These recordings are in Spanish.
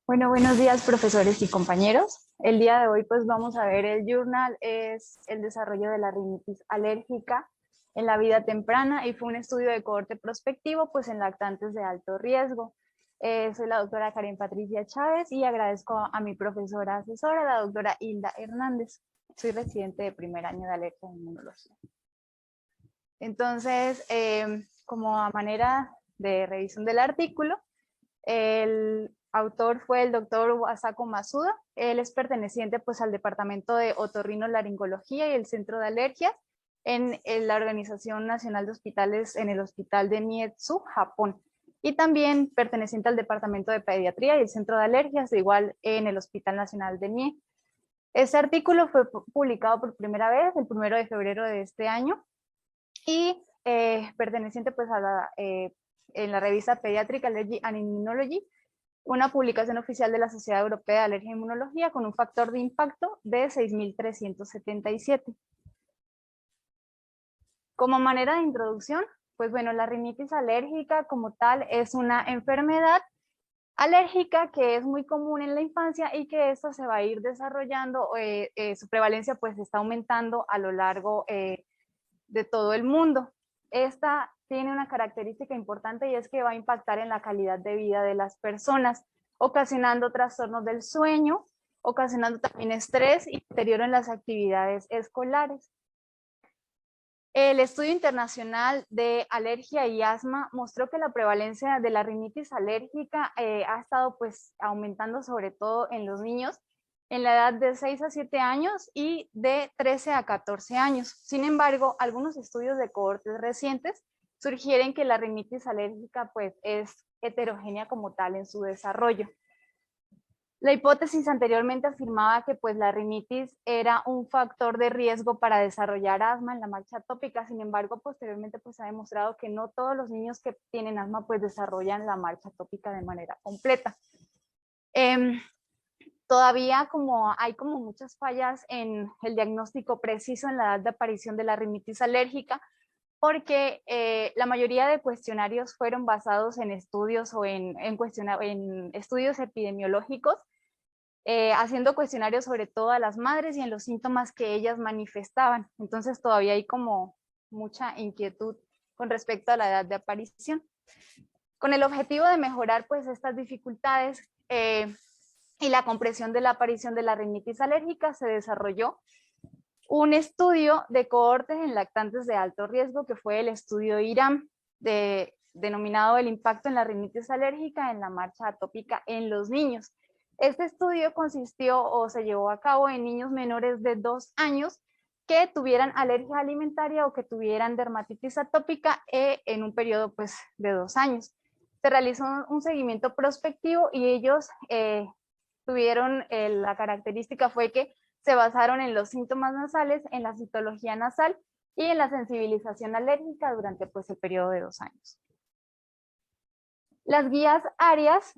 Bueno, buenos días profesores y compañeros. El día de hoy pues vamos a ver el journal, es el desarrollo de la rinitis alérgica en la vida temprana y fue un estudio de cohorte prospectivo pues en lactantes de alto riesgo. Soy la doctora Karen Patricia Chávez y agradezco a mi profesora asesora, la doctora Hilda Hernández. Soy residente de primer año de alergia e inmunología. Entonces, como a manera de revisión del artículo, el autor fue el doctor Wasako Masuda. Él es perteneciente pues al departamento de otorrinolaringología y el centro de alergias en la Organización Nacional de Hospitales en el Hospital de Nietsu, Japón. Y también perteneciente al departamento de pediatría y el centro de alergias, de igual en el Hospital Nacional de Nie. Este artículo fue publicado por primera vez el 1 de febrero de este año y perteneciente pues a en la revista Pediatric Allergy and Immunology, una publicación oficial de la Sociedad Europea de Alergia e Inmunología con un factor de impacto de 6.377. Como manera de introducción, pues bueno, la rinitis alérgica como tal es una enfermedad alérgica que es muy común en la infancia y que esta se va a ir desarrollando, su prevalencia pues está aumentando a lo largo de todo el mundo. Esta tiene una característica importante y es que va a impactar en la calidad de vida de las personas, ocasionando trastornos del sueño, ocasionando también estrés y deterioro en las actividades escolares. El estudio internacional de alergia y asma mostró que la prevalencia de la rinitis alérgica ha estado pues aumentando sobre todo en los niños en la edad de 6 a 7 años y de 13 a 14 años. Sin embargo, algunos estudios de cohortes recientes sugieren que la rinitis alérgica pues es heterogénea como tal en su desarrollo. La hipótesis anteriormente afirmaba que pues la rinitis era un factor de riesgo para desarrollar asma en la marcha atópica. Sin embargo, posteriormente pues se ha demostrado que no todos los niños que tienen asma pues desarrollan la marcha atópica de manera completa. Todavía hay como muchas fallas en el diagnóstico preciso en la edad de aparición de la rinitis alérgica, porque la mayoría de cuestionarios fueron basados en estudios o en estudios epidemiológicos, haciendo cuestionarios sobre todo a las madres y en los síntomas que ellas manifestaban. Entonces todavía hay como mucha inquietud con respecto a la edad de aparición. Con el objetivo de mejorar pues estas dificultades y la comprensión de la aparición de la rinitis alérgica, se desarrolló un estudio de cohortes en lactantes de alto riesgo, que fue el estudio IRAM, denominado el impacto en la rinitis alérgica en la marcha atópica en los niños. Este estudio consistió o se llevó a cabo en niños menores de 2 años que tuvieran alergia alimentaria o que tuvieran dermatitis atópica en un periodo pues, de 2 años. Se realizó un seguimiento prospectivo y ellos tuvieron, la característica fue que se basaron en los síntomas nasales, en la citología nasal y en la sensibilización alérgica durante pues, el periodo de 2 años. Las guías ARIAS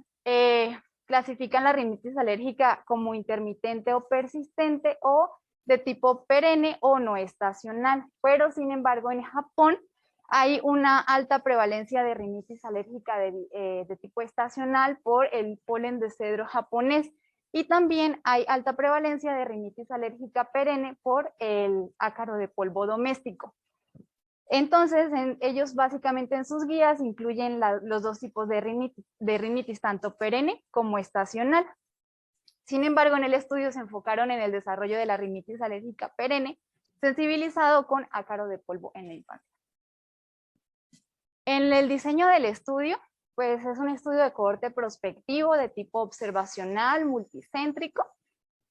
clasifican la rinitis alérgica como intermitente o persistente o de tipo perenne o no estacional, pero sin embargo en Japón hay una alta prevalencia de rinitis alérgica de tipo estacional por el polen de cedro japonés, y también hay alta prevalencia de rinitis alérgica perenne por el ácaro de polvo doméstico. Entonces, ellos básicamente en sus guías incluyen los dos tipos de rinitis, tanto perenne como estacional. Sin embargo, en el estudio se enfocaron en el desarrollo de la rinitis alérgica perenne, sensibilizado con ácaro de polvo en la infancia. En el diseño del estudio, pues es un estudio de cohorte prospectivo de tipo observacional, multicéntrico,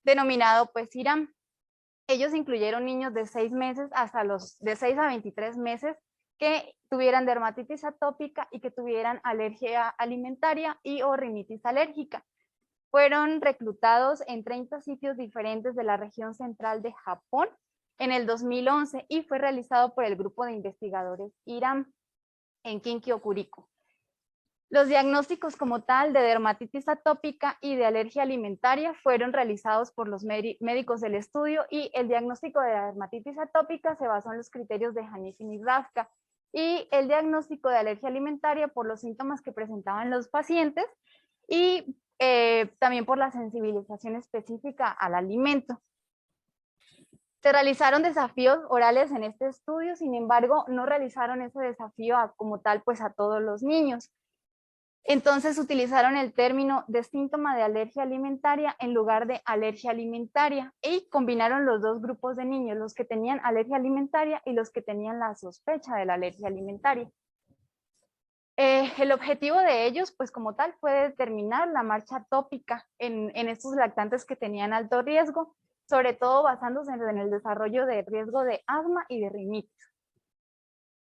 denominado pues IRAM. Ellos incluyeron niños de 6 meses hasta de 6 a 23 meses que tuvieran dermatitis atópica y que tuvieran alergia alimentaria y o rinitis alérgica. Fueron reclutados en 30 sitios diferentes de la región central de Japón en el 2011 y fue realizado por el grupo de investigadores IRAM en Kinkyo, Kuriko. Los diagnósticos como tal de dermatitis atópica y de alergia alimentaria fueron realizados por los médicos del estudio, y el diagnóstico de la dermatitis atópica se basó en los criterios de Hanifin y Grafka, y el diagnóstico de alergia alimentaria por los síntomas que presentaban los pacientes, y también por la sensibilización específica al alimento. Se realizaron desafíos orales en este estudio, sin embargo, no realizaron ese desafío como tal pues a todos los niños. Entonces utilizaron el término de síntoma de alergia alimentaria en lugar de alergia alimentaria y combinaron los dos grupos de niños, los que tenían alergia alimentaria y los que tenían la sospecha de la alergia alimentaria. El objetivo de ellos, pues como tal, fue determinar la marcha tópica en estos lactantes que tenían alto riesgo, sobre todo basándose en el desarrollo de riesgo de asma y de rinitis.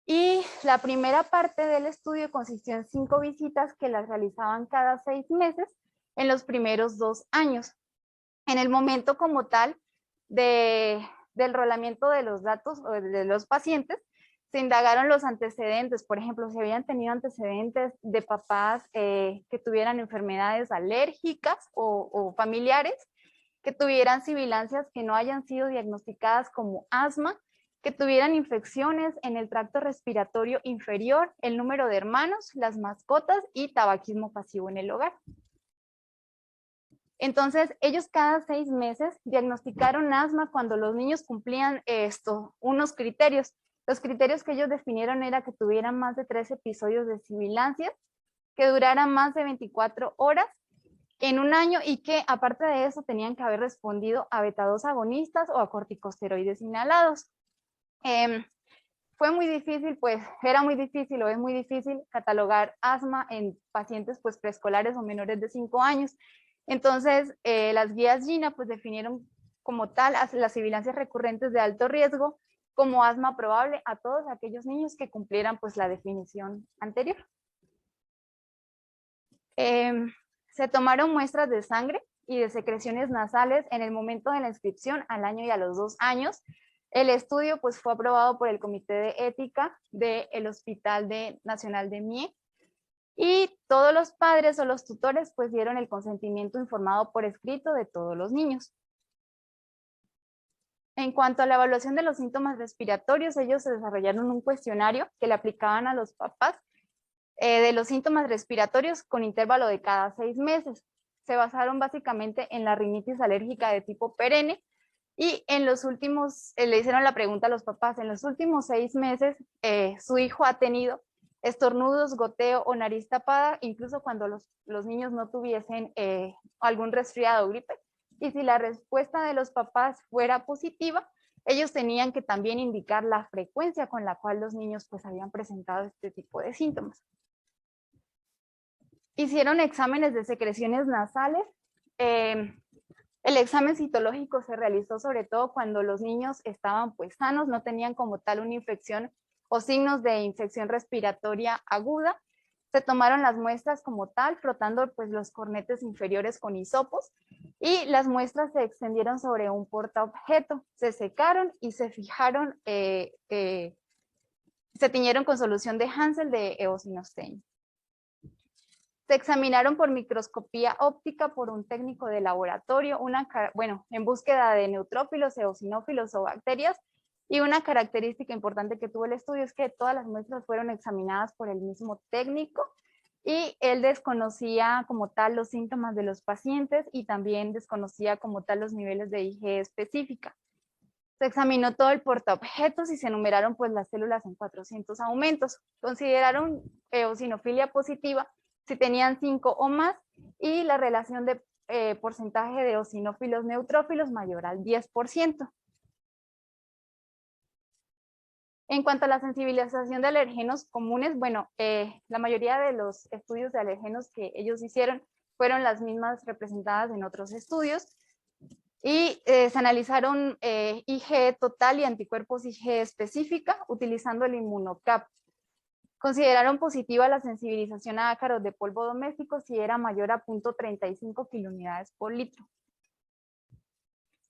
Y la primera parte del estudio consistió en 5 visitas que las realizaban cada 6 meses en los primeros 2 años. En el momento como tal del rolamiento de los datos o de los pacientes, se indagaron los antecedentes, por ejemplo, si habían tenido antecedentes de papás que tuvieran enfermedades alérgicas o familiares, que tuvieran sibilancias que no hayan sido diagnosticadas como asma, que tuvieran infecciones en el tracto respiratorio inferior, el número de hermanos, las mascotas y tabaquismo pasivo en el hogar. Entonces, ellos cada 6 meses diagnosticaron asma cuando los niños cumplían unos criterios. Los criterios que ellos definieron era que tuvieran más de 3 episodios de sibilancias, que duraran más de 24 horas en un año y que aparte de eso tenían que haber respondido a beta-2 agonistas o a corticosteroides inhalados. Fue muy difícil, pues era muy difícil o es muy difícil catalogar asma en pacientes pues preescolares o menores de 5 años. Entonces, las guías GINA pues definieron como tal las sibilancias recurrentes de alto riesgo como asma probable a todos aquellos niños que cumplieran pues la definición anterior. Se tomaron muestras de sangre y de secreciones nasales en el momento de la inscripción al año y a los 2 años. El estudio pues fue aprobado por el Comité de Ética del Hospital Nacional de Mie y todos los padres o los tutores pues dieron el consentimiento informado por escrito de todos los niños. En cuanto a la evaluación de los síntomas respiratorios, ellos desarrollaron un cuestionario que le aplicaban a los papás de los síntomas respiratorios con intervalo de cada 6 meses. Se basaron básicamente en la rinitis alérgica de tipo perenne y en los últimos, le hicieron la pregunta a los papás, en los últimos 6 meses su hijo ha tenido estornudos, goteo o nariz tapada, incluso cuando los niños no tuviesen algún resfriado o gripe. Y si la respuesta de los papás fuera positiva, ellos tenían que también indicar la frecuencia con la cual los niños pues habían presentado este tipo de síntomas. Hicieron exámenes de secreciones nasales. El examen citológico se realizó sobre todo cuando los niños estaban pues sanos, no tenían como tal una infección o signos de infección respiratoria aguda. Se tomaron las muestras como tal, frotando pues los cornetes inferiores con hisopos y las muestras se extendieron sobre un portaobjeto, se secaron y se fijaron, se tiñeron con solución de Hansel de eosinostén. Se examinaron por microscopía óptica por un técnico de laboratorio, en búsqueda de neutrófilos, eosinófilos o bacterias. Y una característica importante que tuvo el estudio es que todas las muestras fueron examinadas por el mismo técnico y él desconocía como tal los síntomas de los pacientes y también desconocía como tal los niveles de IgE específica. Se examinó todo el portaobjetos y se enumeraron pues las células en 400 aumentos. Consideraron eosinofilia positiva si tenían 5 o más y la relación de porcentaje de eosinófilos neutrófilos mayor al 10%. En cuanto a la sensibilización de alergenos comunes, la mayoría de los estudios de alergenos que ellos hicieron fueron las mismas representadas en otros estudios y se analizaron IgE total y anticuerpos IgE específica utilizando el inmunocap. Consideraron positiva la sensibilización a ácaros de polvo doméstico si era mayor a 0.35 kilunidades por litro.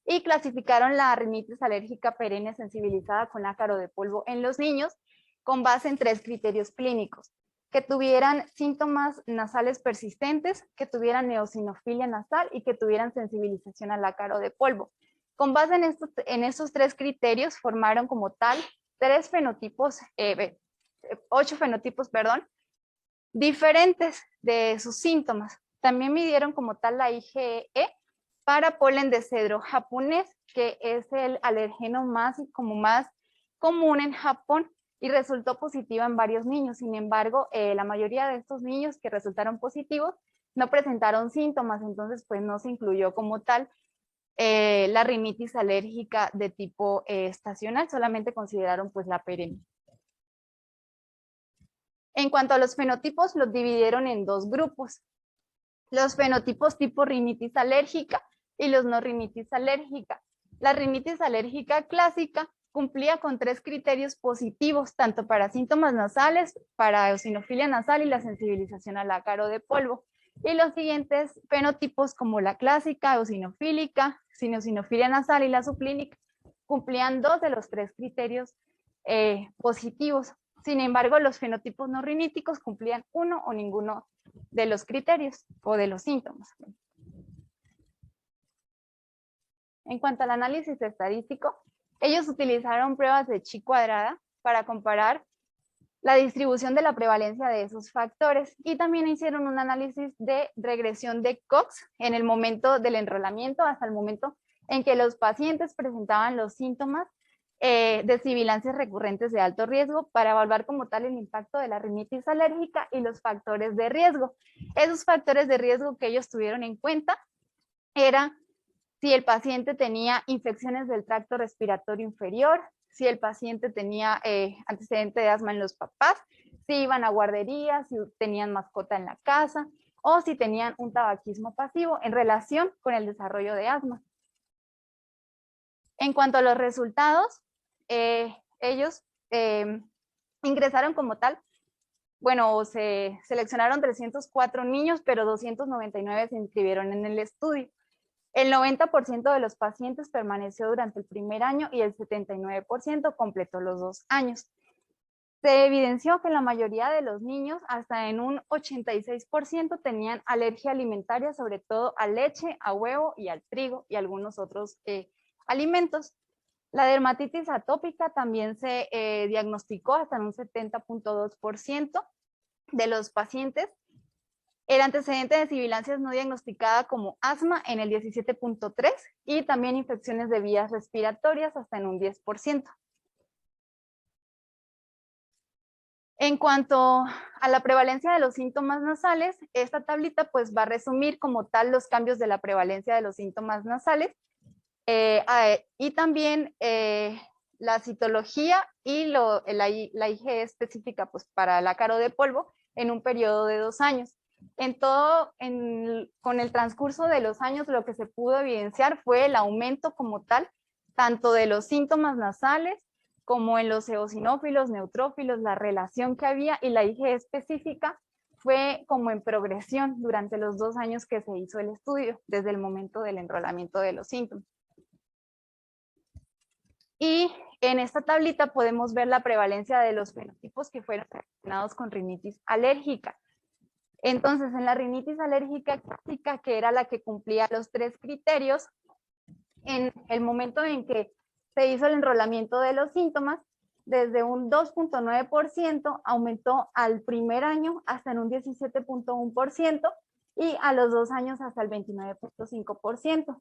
Y clasificaron la rinitis alérgica perenne sensibilizada con ácaro de polvo en los niños con base en 3 criterios clínicos: que tuvieran síntomas nasales persistentes, que tuvieran eosinofilia nasal y que tuvieran sensibilización al ácaro de polvo. Con base en estos 3 criterios formaron como tal 8 fenotipos, diferentes de sus síntomas. También midieron como tal la IgE para polen de cedro japonés, que es el alergeno más común en Japón, y resultó positiva en varios niños. Sin embargo, la mayoría de estos niños que resultaron positivos no presentaron síntomas, entonces pues no se incluyó como tal la rinitis alérgica de tipo estacional, solamente consideraron pues la perenne. En cuanto a los fenotipos, los dividieron en dos grupos. Los fenotipos tipo rinitis alérgica y los no rinitis alérgica. La rinitis alérgica clásica cumplía con 3 criterios positivos, tanto para síntomas nasales, para eosinofilia nasal y la sensibilización al ácaro de polvo. Y los siguientes fenotipos, como la clásica, eosinofílica, sin eosinofilia nasal y la subclínica, cumplían 2 de los 3 criterios positivos. Sin embargo, los fenotipos no riníticos cumplían 1 o ninguno de los criterios o de los síntomas. En cuanto al análisis estadístico, ellos utilizaron pruebas de chi cuadrada para comparar la distribución de la prevalencia de esos factores y también hicieron un análisis de regresión de Cox en el momento del enrolamiento hasta el momento en que los pacientes presentaban los síntomas de sibilancias recurrentes de alto riesgo para evaluar como tal el impacto de la rinitis alérgica y los factores de riesgo. Esos factores de riesgo que ellos tuvieron en cuenta eran si el paciente tenía infecciones del tracto respiratorio inferior, si el paciente tenía antecedente de asma en los papás, si iban a guarderías, si tenían mascota en la casa o si tenían un tabaquismo pasivo en relación con el desarrollo de asma. En cuanto a los resultados, ellos ingresaron como tal, bueno, se seleccionaron 304 niños, pero 299 se inscribieron en el estudio. El 90% de los pacientes permaneció durante el primer año y el 79% completó los 2 años. Se evidenció que la mayoría de los niños, hasta en un 86%, tenían alergia alimentaria, sobre todo a leche, a huevo y al trigo y algunos otros alimentos. La dermatitis atópica también se diagnosticó hasta en un 70.2% de los pacientes. El antecedente de sibilancias no diagnosticada como asma en el 17.3% y también infecciones de vías respiratorias hasta en un 10%. En cuanto a la prevalencia de los síntomas nasales, esta tablita pues va a resumir como tal los cambios de la prevalencia de los síntomas nasales y también la citología y la IgE específica pues para el ácaro de polvo en un periodo de 2 años. Con el transcurso de los años lo que se pudo evidenciar fue el aumento como tal, tanto de los síntomas nasales como en los eosinófilos, neutrófilos, la relación que había y la IgE específica fue como en progresión durante los 2 años que se hizo el estudio, desde el momento del enrolamiento de los síntomas. Y en esta tablita podemos ver la prevalencia de los fenotipos que fueron relacionados con rinitis alérgica. Entonces, en la rinitis alérgica clásica, que era la que cumplía los 3 criterios, en el momento en que se hizo el enrolamiento de los síntomas, desde un 2.9% aumentó al primer año hasta en un 17.1% y a los 2 años hasta el 29.5%.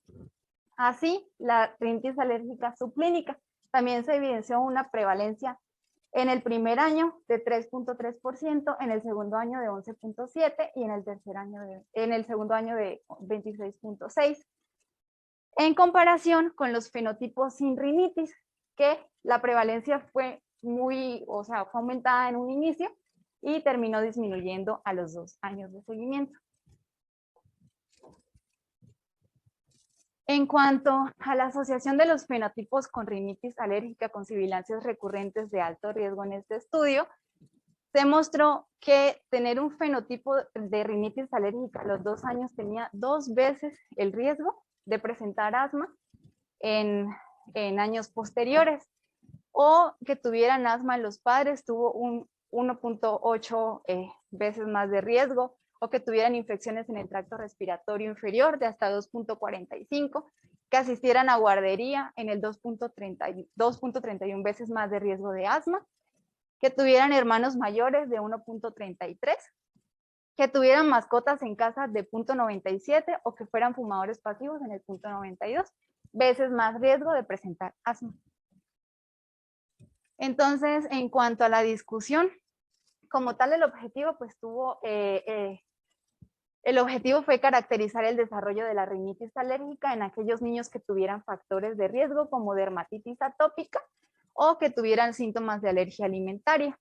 Así, la rinitis alérgica subclínica también se evidenció una prevalencia en el primer año de 3.3%, en el segundo año de 11.7% y en el segundo año de 26.6%. En comparación con los fenotipos sin rinitis, que la prevalencia fue fue aumentada en un inicio y terminó disminuyendo a los 2 años de seguimiento. En cuanto a la asociación de los fenotipos con rinitis alérgica con sibilancias recurrentes de alto riesgo en este estudio, se mostró que tener un fenotipo de rinitis alérgica a los 2 años tenía 2 veces el riesgo de presentar asma en años posteriores, o que tuvieran asma en los padres tuvo un 1.8 veces más de riesgo, o que tuvieran infecciones en el tracto respiratorio inferior de hasta 2.45, que asistieran a guardería en el 2.31 veces más de riesgo de asma, que tuvieran hermanos mayores de 1.33 que tuvieran mascotas en casa de 0.97 o que fueran fumadores pasivos en el 0.92, veces más riesgo de presentar asma. Entonces, en cuanto a la discusión, como tal, el objetivo pues el objetivo fue caracterizar el desarrollo de la rinitis alérgica en aquellos niños que tuvieran factores de riesgo como dermatitis atópica o que tuvieran síntomas de alergia alimentaria.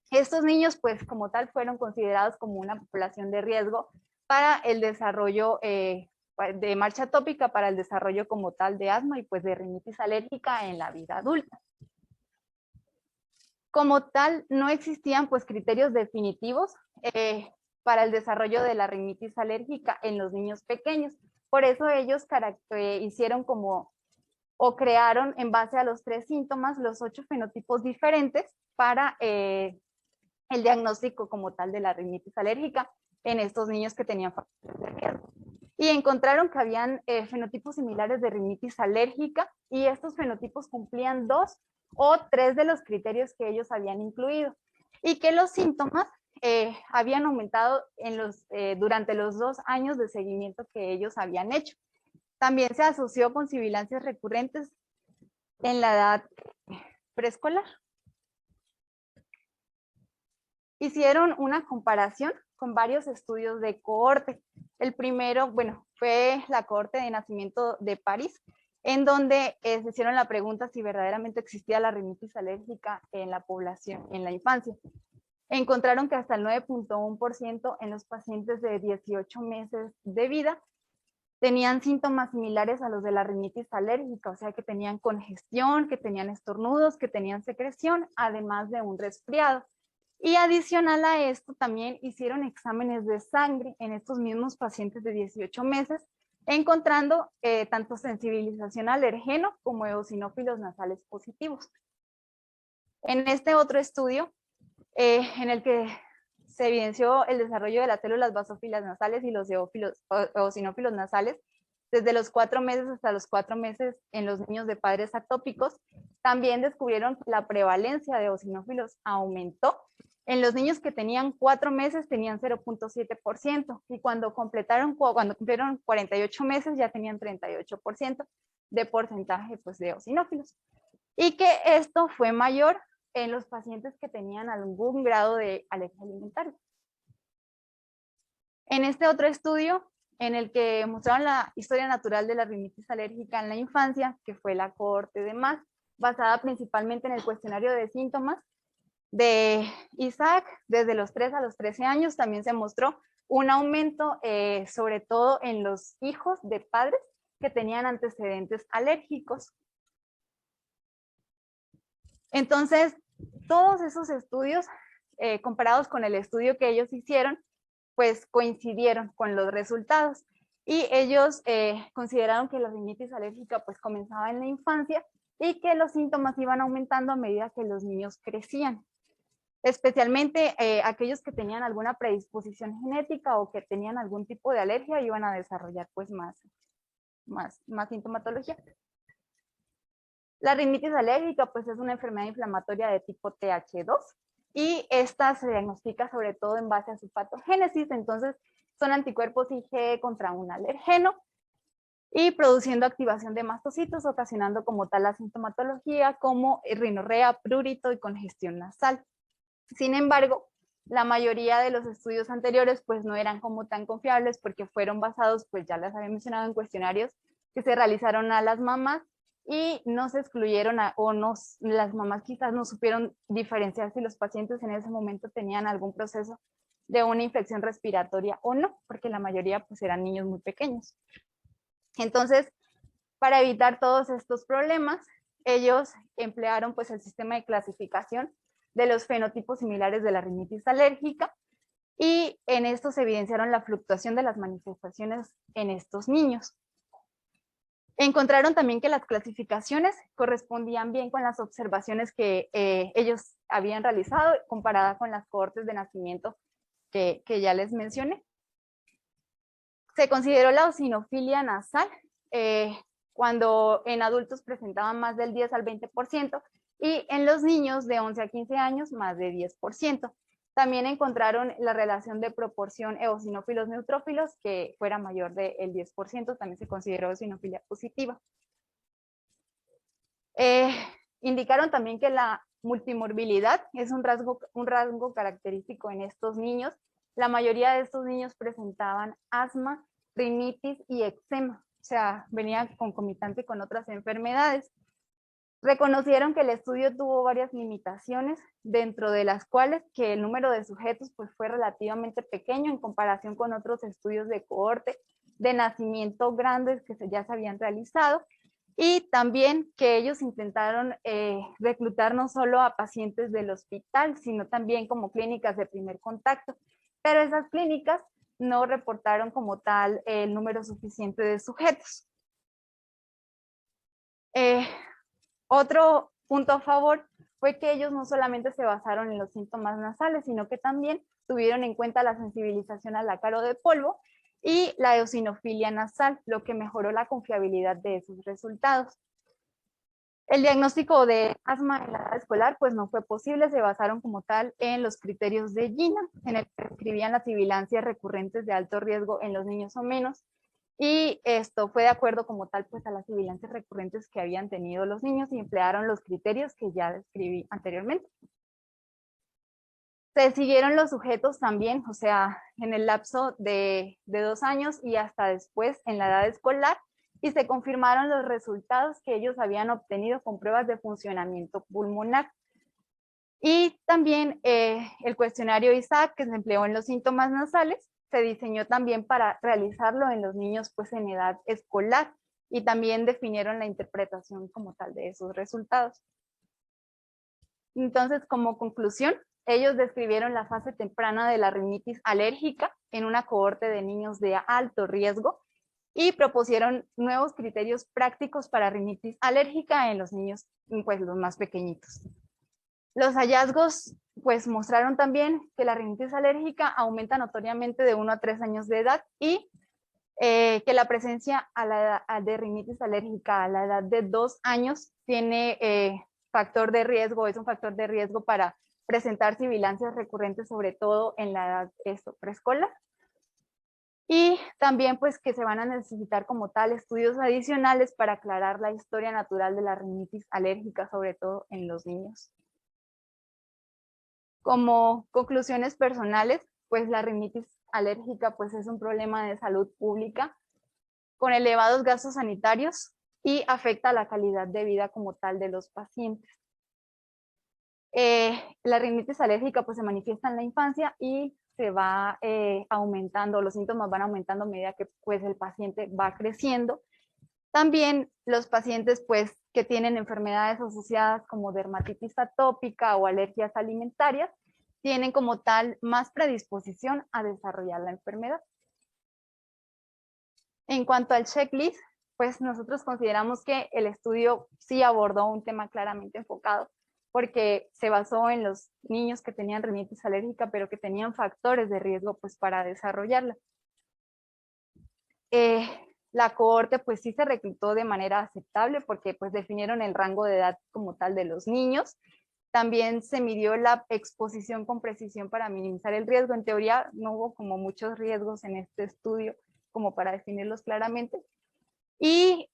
Estos niños, pues como tal, fueron considerados como una población de riesgo para el desarrollo de marcha atópica, para el desarrollo como tal de asma y pues de rinitis alérgica en la vida adulta. Como tal, no existían pues criterios definitivos para el desarrollo de la rinitis alérgica en los niños pequeños. Por eso ellos hicieron como, o crearon en base a los 3 síntomas, los 8 fenotipos diferentes para el diagnóstico como tal de la rinitis alérgica en estos niños que tenían factores de riesgo. Y encontraron que habían fenotipos similares de rinitis alérgica y estos fenotipos cumplían 2 o 3 de los criterios que ellos habían incluido y que los síntomas habían aumentado durante los 2 años de seguimiento que ellos habían hecho. También se asoció con sibilancias recurrentes en la edad preescolar. Hicieron una comparación con varios estudios de cohorte. El primero, bueno, fue la cohorte de nacimiento de París, en donde se hicieron la pregunta si verdaderamente existía la rinitis alérgica en la población, en la infancia. Encontraron que hasta el 9.1% en los pacientes de 18 meses de vida tenían síntomas similares a los de la rinitis alérgica, o sea que tenían congestión, que tenían estornudos, que tenían secreción, además de un resfriado. Y adicional a esto, también hicieron exámenes de sangre en estos mismos pacientes de 18 meses, encontrando tanto sensibilización al alergeno como eosinófilos nasales positivos. En este otro estudio, en el que se evidenció el desarrollo de las células basófilas nasales y los eosinófilos nasales desde los 4 meses hasta los 4 meses en los niños de padres atópicos, también descubrieron que la prevalencia de eosinófilos aumentó. En los niños que tenían 4 meses tenían 0.7% y cuando cumplieron 48 meses ya tenían 38% de porcentaje pues, de eosinófilos. Y que esto fue mayor en los pacientes que tenían algún grado de alergia alimentaria. En este otro estudio, en el que mostraron la historia natural de la rinitis alérgica en la infancia, que fue la cohorte de MAS, basada principalmente en el cuestionario de síntomas de Isaac, desde los 3 a los 13 años, también se mostró un aumento, sobre todo en los hijos de padres que tenían antecedentes alérgicos. Entonces, todos esos estudios, comparados con el estudio que ellos hicieron, pues coincidieron con los resultados. Y ellos consideraron que la rinitis alérgica pues comenzaba en la infancia y que los síntomas iban aumentando a medida que los niños crecían. Especialmente aquellos que tenían alguna predisposición genética o que tenían algún tipo de alergia iban a desarrollar pues más sintomatología. La rinitis alérgica pues es una enfermedad inflamatoria de tipo TH2 y esta se diagnostica sobre todo en base a su patogénesis, entonces son anticuerpos IgE contra un alergeno y produciendo activación de mastocitos, ocasionando como tal la sintomatología como rinorrea, prurito y congestión nasal. Sin embargo, la mayoría de los estudios anteriores pues no eran como tan confiables porque fueron basados, pues ya les había mencionado, en cuestionarios que se realizaron a las mamás y no se excluyeron las mamás quizás no supieron diferenciar si los pacientes en ese momento tenían algún proceso de una infección respiratoria o no, porque la mayoría pues eran niños muy pequeños. Entonces, para evitar todos estos problemas, ellos emplearon pues el sistema de clasificación de los fenotipos similares de la rinitis alérgica y en esto se evidenciaron la fluctuación de las manifestaciones en estos niños. Encontraron también que las clasificaciones correspondían bien con las observaciones que ellos habían realizado comparada con las cohortes de nacimiento que ya les mencioné. Se consideró la eosinofilia nasal cuando en adultos presentaban más del 10 al 20% y en los niños de 11 a 15 años más de 10%. También encontraron la relación de proporción eosinófilos-neutrófilos que fuera mayor del 10%, también se consideró eosinofilia positiva. Indicaron también que la multimorbilidad es un rasgo característico en estos niños. La mayoría de estos niños presentaban asma, rinitis y eczema, o sea, venía concomitante con otras enfermedades. Reconocieron que el estudio tuvo varias limitaciones, dentro de las cuales que el número de sujetos pues, fue relativamente pequeño en comparación con otros estudios de cohorte de nacimiento grandes que ya se habían realizado, y también que ellos intentaron reclutar no solo a pacientes del hospital, sino también como clínicas de primer contacto, pero esas clínicas no reportaron como tal el número suficiente de sujetos. Otro punto a favor fue que ellos no solamente se basaron en los síntomas nasales, sino que también tuvieron en cuenta la sensibilización al ácaro de polvo y la eosinofilia nasal, lo que mejoró la confiabilidad de esos resultados. El diagnóstico de asma en la edad escolar pues no fue posible, se basaron como tal en los criterios de Gina, en el que describían las sibilancias recurrentes de alto riesgo en los niños o menos, y esto fue de acuerdo como tal pues a las sibilancias recurrentes que habían tenido los niños y emplearon los criterios que ya describí anteriormente. Se siguieron los sujetos también, o sea, en el lapso de 2 años y hasta después en la edad escolar, y se confirmaron los resultados que ellos habían obtenido con pruebas de funcionamiento pulmonar. Y también el cuestionario ISAC, que se empleó en los síntomas nasales, se diseñó también para realizarlo en los niños pues en edad escolar, y también definieron la interpretación como tal de esos resultados. Entonces, como conclusión, ellos describieron la fase temprana de la rinitis alérgica en una cohorte de niños de alto riesgo y propusieron nuevos criterios prácticos para rinitis alérgica en los niños, pues los más pequeñitos. Los hallazgos pues mostraron también que la rinitis alérgica aumenta notoriamente de 1 a 3 años de edad y que la presencia de rinitis alérgica a la edad de 2 años tiene factor de riesgo, es un factor de riesgo para presentar sibilancias recurrentes, sobre todo en la edad preescolar. Y también pues que se van a necesitar como tal estudios adicionales para aclarar la historia natural de la rinitis alérgica, sobre todo en los niños. Como conclusiones personales, pues la rinitis alérgica pues es un problema de salud pública con elevados gastos sanitarios y afecta la calidad de vida como tal de los pacientes. La rinitis alérgica pues se manifiesta en la infancia y se va aumentando, los síntomas van aumentando a medida que pues el paciente va creciendo. También los pacientes pues que tienen enfermedades asociadas como dermatitis atópica o alergias alimentarias tienen como tal más predisposición a desarrollar la enfermedad. En cuanto al checklist, pues nosotros consideramos que el estudio sí abordó un tema claramente enfocado porque se basó en los niños que tenían rinitis alérgica, pero que tenían factores de riesgo pues para desarrollarla. La cohorte pues sí se reclutó de manera aceptable porque pues definieron el rango de edad como tal de los niños. También se midió la exposición con precisión para minimizar el riesgo. En teoría no hubo como muchos riesgos en este estudio como para definirlos claramente. Y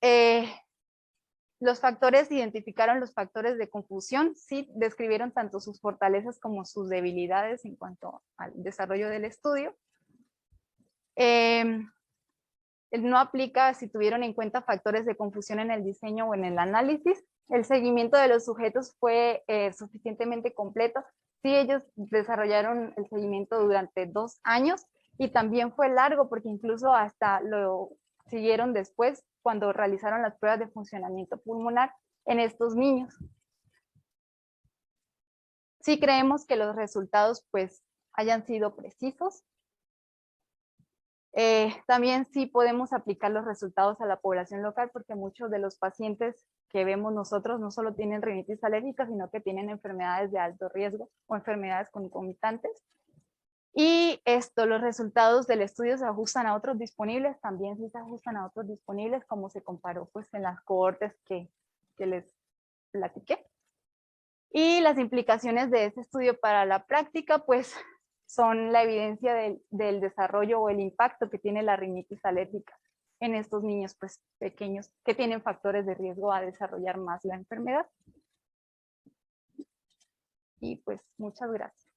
los factores, identificaron los factores de confusión, sí describieron tanto sus fortalezas como sus debilidades en cuanto al desarrollo del estudio. No aplica si tuvieron en cuenta factores de confusión en el diseño o en el análisis. El seguimiento de los sujetos fue suficientemente completo. Sí, ellos desarrollaron el seguimiento durante 2 años y también fue largo porque incluso hasta lo siguieron después cuando realizaron las pruebas de funcionamiento pulmonar en estos niños. Sí creemos que los resultados pues hayan sido precisos. También sí podemos aplicar los resultados a la población local porque muchos de los pacientes que vemos nosotros no solo tienen rinitis alérgica, sino que tienen enfermedades de alto riesgo o enfermedades concomitantes. Y los resultados del estudio se ajustan a otros disponibles, también sí se ajustan a otros disponibles, como se comparó pues en las cohortes que les platiqué. Y las implicaciones de este estudio para la práctica, pues son la evidencia del desarrollo o el impacto que tiene la rinitis alérgica en estos niños pues pequeños que tienen factores de riesgo a desarrollar más la enfermedad. Y pues muchas gracias.